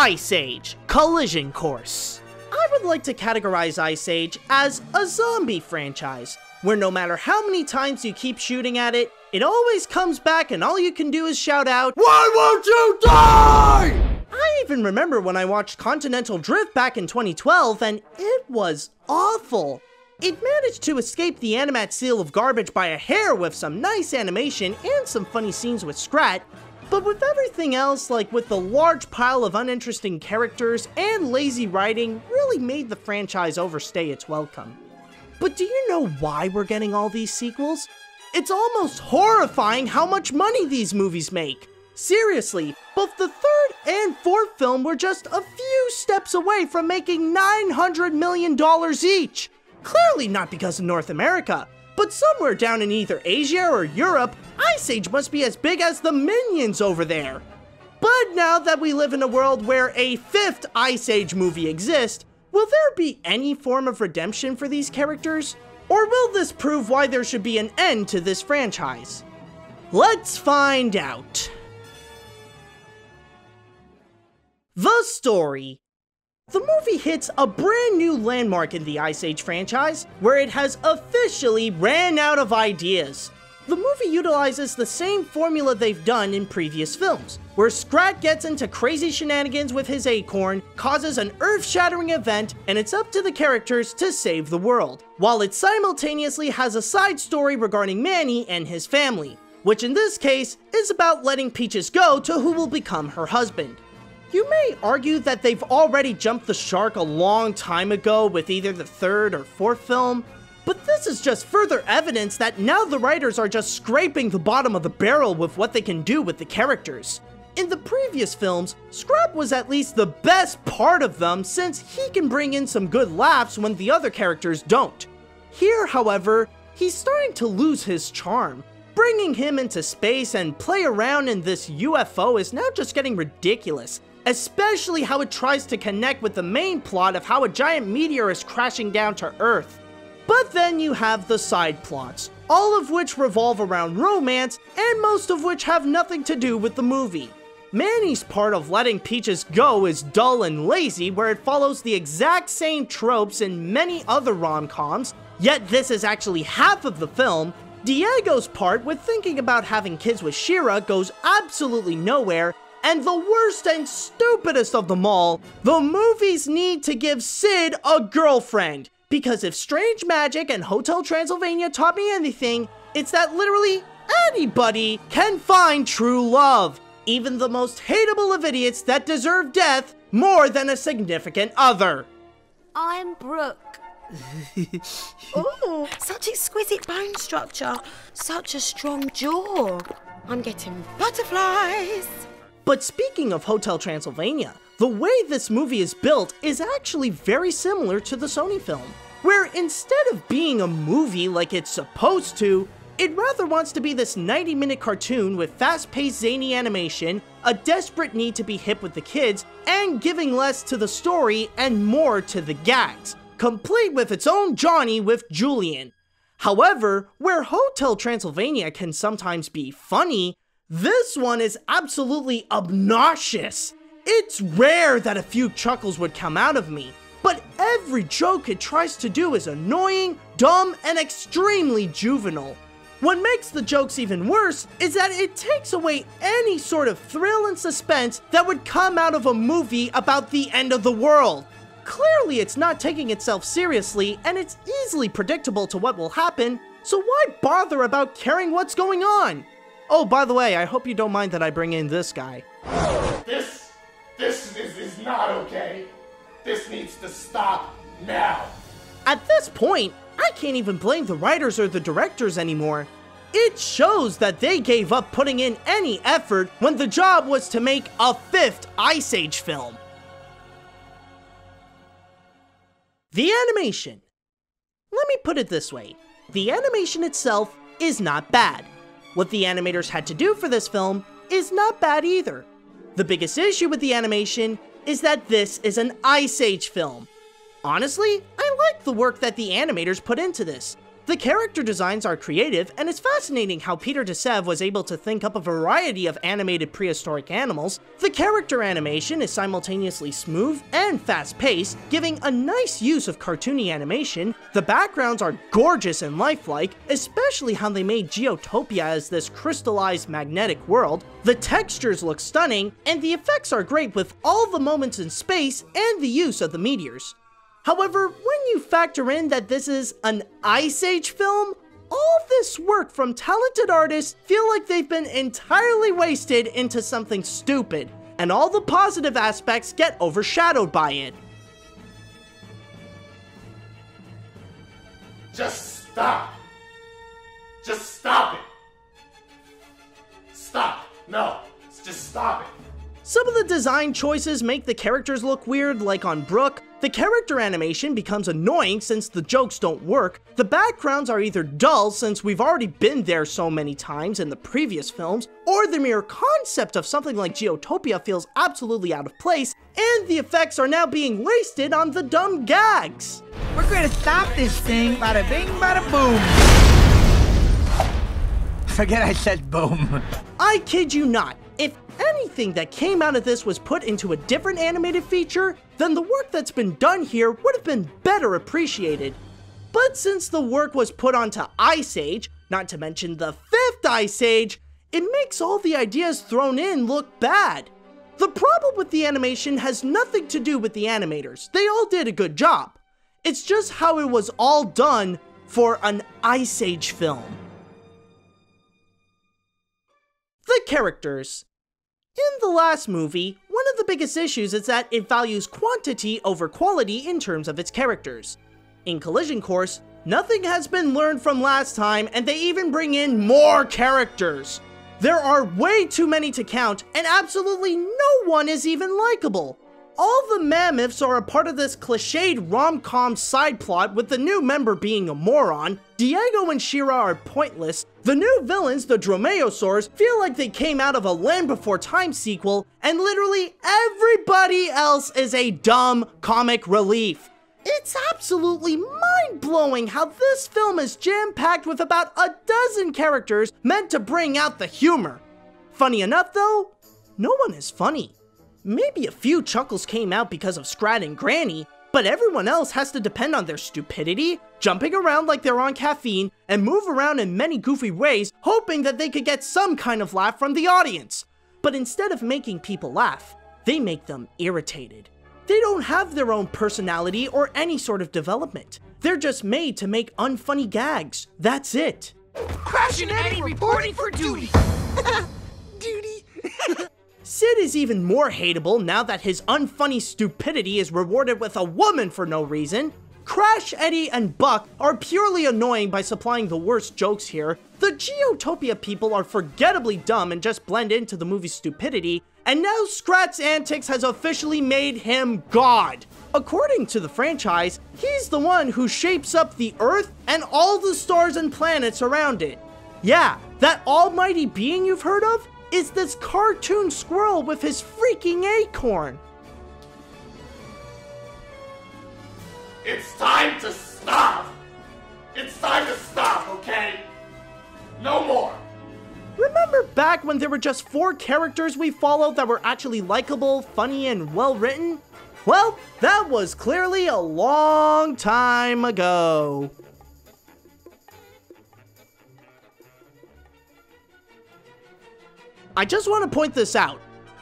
Ice Age: Collision Course. I would like to categorize Ice Age as a zombie franchise, where no matter how many times you keep shooting at it, it always comes back and all you can do is shout out, "Why won't you die?" I even remember when I watched Continental Drift back in 2012 and it was awful. It managed to escape the AniMat's seal of garbage by a hair with some nice animation and some funny scenes with Scrat, but with everything else, like with the large pile of uninteresting characters and lazy writing, really made the franchise overstay its welcome. But do you know why we're getting all these sequels? It's almost horrifying how much money these movies make. Seriously, both the third and fourth film were just a few steps away from making $900 million each. Clearly not because of North America, but somewhere down in either Asia or Europe, Ice Age must be as big as the Minions over there. But now that we live in a world where a fifth Ice Age movie exists, will there be any form of redemption for these characters? Or will this prove why there should be an end to this franchise? Let's find out. The story. The movie hits a brand new landmark in the Ice Age franchise, where it has officially ran out of ideas. The movie utilizes the same formula they've done in previous films, where Scrat gets into crazy shenanigans with his acorn, causes an earth-shattering event, and it's up to the characters to save the world, while it simultaneously has a side story regarding Manny and his family, which in this case is about letting Peaches go to who will become her husband. You may argue that they've already jumped the shark a long time ago with either the third or fourth film, but this is just further evidence that now the writers are just scraping the bottom of the barrel with what they can do with the characters. In the previous films, Scrat was at least the best part of them since he can bring in some good laughs when the other characters don't. Here, however, he's starting to lose his charm. Bringing him into space and play around in this UFO is now just getting ridiculous. Especially how it tries to connect with the main plot of how a giant meteor is crashing down to Earth. But then you have the side plots, all of which revolve around romance, and most of which have nothing to do with the movie. Manny's part of letting Peaches go is dull and lazy, where it follows the exact same tropes in many other rom-coms, yet this is actually half of the film. Diego's part with thinking about having kids with Shira goes absolutely nowhere, and the worst and stupidest of them all, the movies need to give Sid a girlfriend. Because if Strange Magic and Hotel Transylvania taught me anything, it's that literally anybody can find true love. Even the most hateable of idiots that deserve death more than a significant other. I'm Brooke. Ooh, such exquisite bone structure. Such a strong jaw. I'm getting butterflies. But speaking of Hotel Transylvania, the way this movie is built is actually very similar to the Sony film, where instead of being a movie like it's supposed to, it rather wants to be this 90-minute cartoon with fast-paced zany animation, a desperate need to be hip with the kids, and giving less to the story and more to the gags, complete with its own Johnny with Julian. However, where Hotel Transylvania can sometimes be funny, this one is absolutely obnoxious. It's rare that a few chuckles would come out of me, but every joke it tries to do is annoying, dumb, and extremely juvenile. What makes the jokes even worse is that it takes away any sort of thrill and suspense that would come out of a movie about the end of the world. Clearly it's not taking itself seriously, and it's easily predictable to what will happen, so why bother about caring what's going on? Oh, by the way, I hope you don't mind that I bring in this guy. This is not okay. This needs to stop now. At this point, I can't even blame the writers or the directors anymore. It shows that they gave up putting in any effort when the job was to make a fifth Ice Age film. The animation. Let me put it this way. The animation itself is not bad. What the animators had to do for this film is not bad either. The biggest issue with the animation is that this is an Ice Age film. Honestly, I like the work that the animators put into this. The character designs are creative, and it's fascinating how Peter DeSev was able to think up a variety of animated prehistoric animals. The character animation is simultaneously smooth and fast-paced, giving a nice use of cartoony animation. The backgrounds are gorgeous and lifelike, especially how they made Geotopia as this crystallized magnetic world. The textures look stunning, and the effects are great with all the moments in space and the use of the meteors. However, when you factor in that this is an Ice Age film, all this work from talented artists feel like they've been entirely wasted into something stupid, and all the positive aspects get overshadowed by it. Just stop. Just stop it. Stop. No, just stop it. Some of the design choices make the characters look weird, like on Brooke. The character animation becomes annoying since the jokes don't work. The backgrounds are either dull since we've already been there so many times in the previous films, or the mere concept of something like Geotopia feels absolutely out of place, and the effects are now being wasted on the dumb gags. We're gonna stop this thing, bada bing, bada boom. Forget I said boom. I kid you not. If anything that came out of this was put into a different animated feature, then the work that's been done here would have been better appreciated. But since the work was put onto Ice Age, not to mention the 5th Ice Age, it makes all the ideas thrown in look bad. The problem with the animation has nothing to do with the animators. They all did a good job. It's just how it was all done for an Ice Age film. The characters. In the last movie, one of the biggest issues is that it values quantity over quality in terms of its characters. In Collision Course, nothing has been learned from last time, and they even bring in more characters. There are way too many to count, and absolutely no one is even likable. All the mammoths are a part of this cliched rom-com side plot, with the new member being a moron. Diego and Shira are pointless. The new villains, the dromaeosaurs, feel like they came out of a Land Before Time sequel, and literally everybody else is a dumb comic relief. It's absolutely mind-blowing how this film is jam-packed with about a dozen characters meant to bring out the humor. Funny enough though, no one is funny. Maybe a few chuckles came out because of Scrat and Granny, but everyone else has to depend on their stupidity, jumping around like they're on caffeine, and move around in many goofy ways, hoping that they could get some kind of laugh from the audience. But instead of making people laugh, they make them irritated. They don't have their own personality or any sort of development. They're just made to make unfunny gags. That's it. Crash and Eddie reporting for duty. Duty. Sid is even more hateable now that his unfunny stupidity is rewarded with a woman for no reason. Crash, Eddie, and Buck are purely annoying by supplying the worst jokes here. The Geotopia people are forgettably dumb and just blend into the movie's stupidity. And now Scrat's antics has officially made him God. According to the franchise, he's the one who shapes up the Earth and all the stars and planets around it. Yeah, that almighty being you've heard of is this cartoon squirrel with his freaking acorn. It's time to stop! It's time to stop, okay? No more! Remember back when there were just 4 characters we followed that were actually likable, funny, and well written? Well, that was clearly a long time ago. I just want to point this out.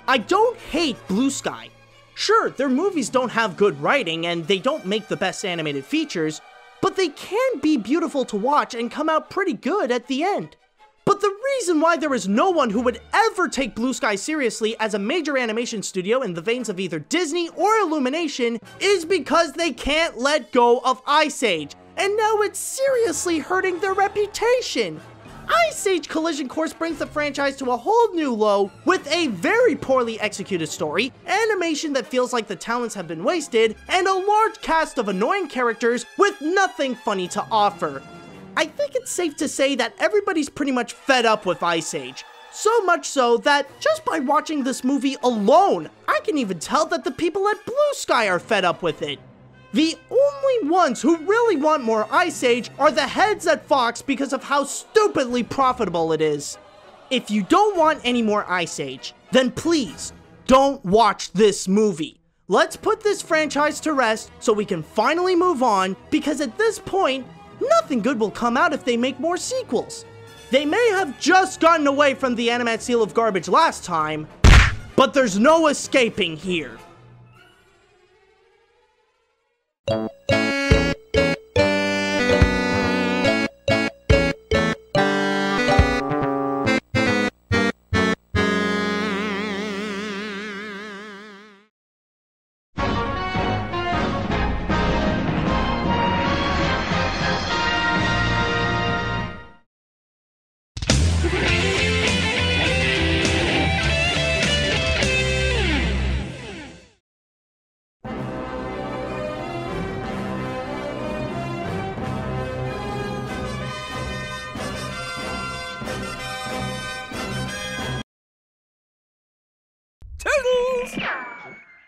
I don't hate Blue Sky. Sure, their movies don't have good writing and they don't make the best animated features, but they can be beautiful to watch and come out pretty good at the end. But the reason why there is no one who would ever take Blue Sky seriously as a major animation studio in the veins of either Disney or Illumination is because they can't let go of Ice Age, and now it's seriously hurting their reputation. Ice Age Collision Course brings the franchise to a whole new low with a very poorly executed story, animation that feels like the talents have been wasted, and a large cast of annoying characters with nothing funny to offer. I think it's safe to say that everybody's pretty much fed up with Ice Age. So much so that just by watching this movie alone, I can even tell that the people at Blue Sky are fed up with it. The only ones who really want more Ice Age are the heads at Fox because of how stupidly profitable it is. If you don't want any more Ice Age, then please don't watch this movie. Let's put this franchise to rest so we can finally move on, because at this point, nothing good will come out if they make more sequels. They may have just gotten away from the AniMat's seal of garbage last time, but there's no escaping here. Turtles!